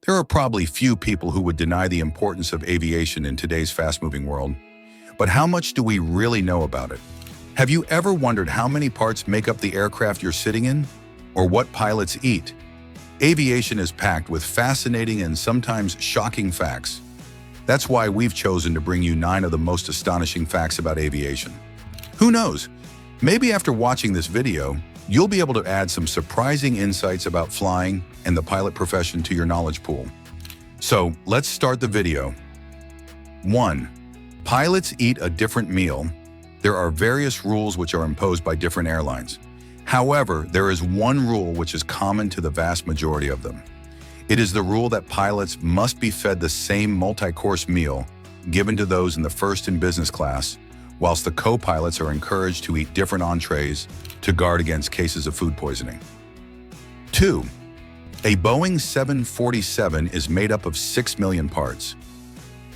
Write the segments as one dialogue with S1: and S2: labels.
S1: There are probably few people who would deny the importance of aviation in today's fast-moving world. But how much do we really know about it? Have you ever wondered how many parts make up the aircraft you're sitting in? Or what pilots eat? Aviation is packed with fascinating and sometimes shocking facts. That's why we've chosen to bring you 9 of the most astonishing facts about aviation. Who knows? Maybe after watching this video, you'll be able to add some surprising insights about flying and the pilot profession to your knowledge pool. So let's start the video. 1. Pilots eat a different meal. There are various rules which are imposed by different airlines. However, there is one rule which is common to the vast majority of them. It is the rule that pilots must be fed the same multi-course meal given to those in the first and business class, whilst the co-pilots are encouraged to eat different entrees to guard against cases of food poisoning. 2. A Boeing 747 is made up of 6 million parts.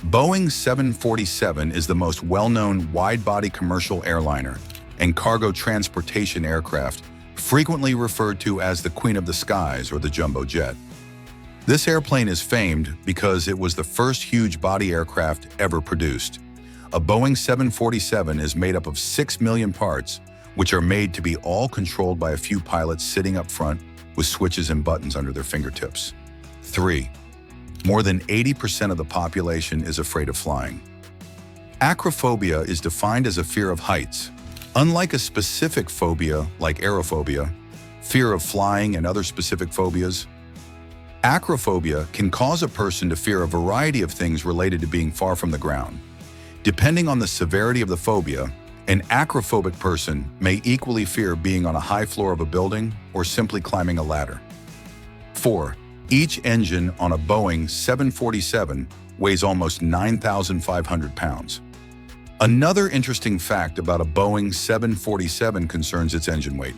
S1: Boeing 747 is the most well-known wide-body commercial airliner and cargo transportation aircraft, frequently referred to as the Queen of the Skies or the Jumbo Jet. This airplane is famed because it was the first huge body aircraft ever produced. A Boeing 747 is made up of 6 million parts, which are made to be all controlled by a few pilots sitting up front with switches and buttons under their fingertips. 3. More than 80% of the population is afraid of flying. Acrophobia is defined as a fear of heights. Unlike a specific phobia like aerophobia, fear of flying and other specific phobias, acrophobia can cause a person to fear a variety of things related to being far from the ground. Depending on the severity of the phobia, an acrophobic person may equally fear being on a high floor of a building or simply climbing a ladder. 4. Each engine on a Boeing 747 weighs almost 9,500 pounds. Another interesting fact about a Boeing 747 concerns its engine weight.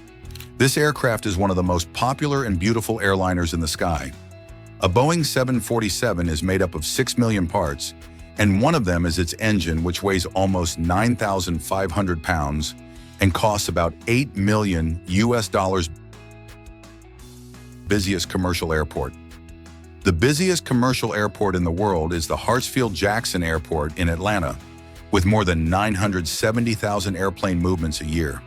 S1: This aircraft is one of the most popular and beautiful airliners in the sky. A Boeing 747 is made up of 6 million parts, and one of them is its engine, which weighs almost 9,500 pounds and costs about $8 million. Busiest commercial airport. The busiest commercial airport in the world is the Hartsfield-Jackson Airport in Atlanta, with more than 970,000 airplane movements a year.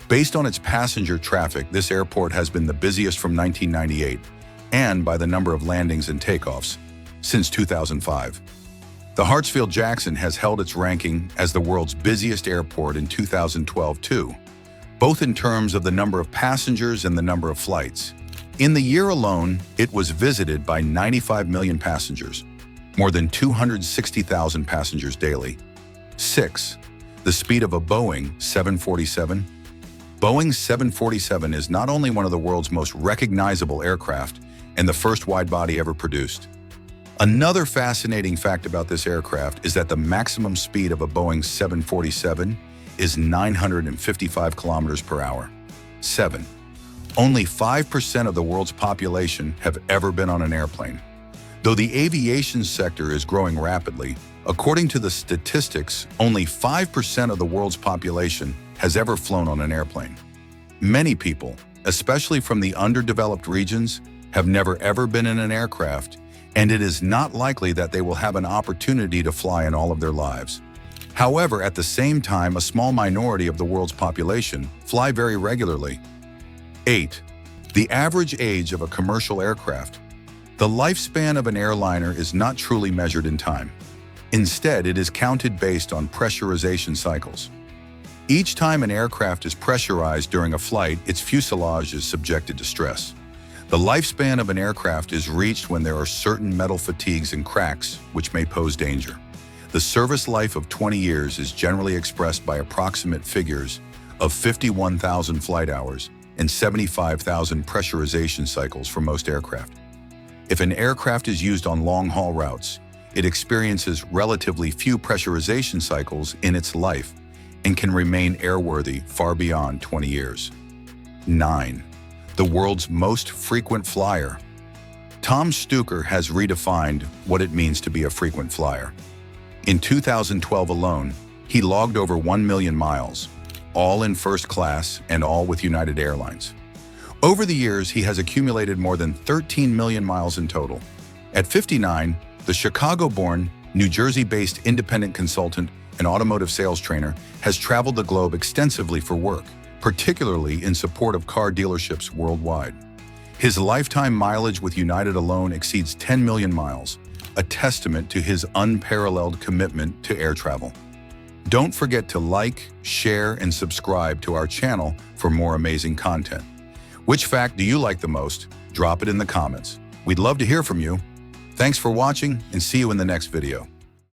S1: Based on its passenger traffic, this airport has been the busiest from 1998, and by the number of landings and takeoffs, since 2005. The Hartsfield-Jackson has held its ranking as the world's busiest airport in 2012 too, both in terms of the number of passengers and the number of flights. In the year alone, it was visited by 95 million passengers, more than 260,000 passengers daily. 6. The speed of a Boeing 747. Boeing 747 is not only one of the world's most recognizable aircraft and the first wide-body ever produced. Another fascinating fact about this aircraft is that the maximum speed of a Boeing 747 is 955 kilometers per hour. 7. Only 5% of the world's population have ever been on an airplane. Though the aviation sector is growing rapidly, according to the statistics, only 5% of the world's population has ever flown on an airplane. Many people, especially from the underdeveloped regions, have never ever been in an aircraft, and it is not likely that they will have an opportunity to fly in all of their lives. However, at the same time, a small minority of the world's population fly very regularly. 8. The average age of a commercial aircraft. The lifespan of an airliner is not truly measured in time. Instead, it is counted based on pressurization cycles. Each time an aircraft is pressurized during a flight, its fuselage is subjected to stress. The lifespan of an aircraft is reached when there are certain metal fatigues and cracks which may pose danger. The service life of 20 years is generally expressed by approximate figures of 51,000 flight hours and 75,000 pressurization cycles for most aircraft. If an aircraft is used on long-haul routes, it experiences relatively few pressurization cycles in its life and can remain airworthy far beyond 20 years. 9. The world's most frequent flyer. Tom Stuker has redefined what it means to be a frequent flyer. In 2012 alone, he logged over 1 million miles, all in first class and all with United Airlines. Over the years, he has accumulated more than 13 million miles in total. At 59, the Chicago-born, New Jersey-based independent consultant and automotive sales trainer has traveled the globe extensively for work, particularly in support of car dealerships worldwide. His lifetime mileage with United alone exceeds 10 million miles, a testament to his unparalleled commitment to air travel. Don't forget to like, share, and subscribe to our channel for more amazing content. Which fact do you like the most? Drop it in the comments. We'd love to hear from you. Thanks for watching, and see you in the next video.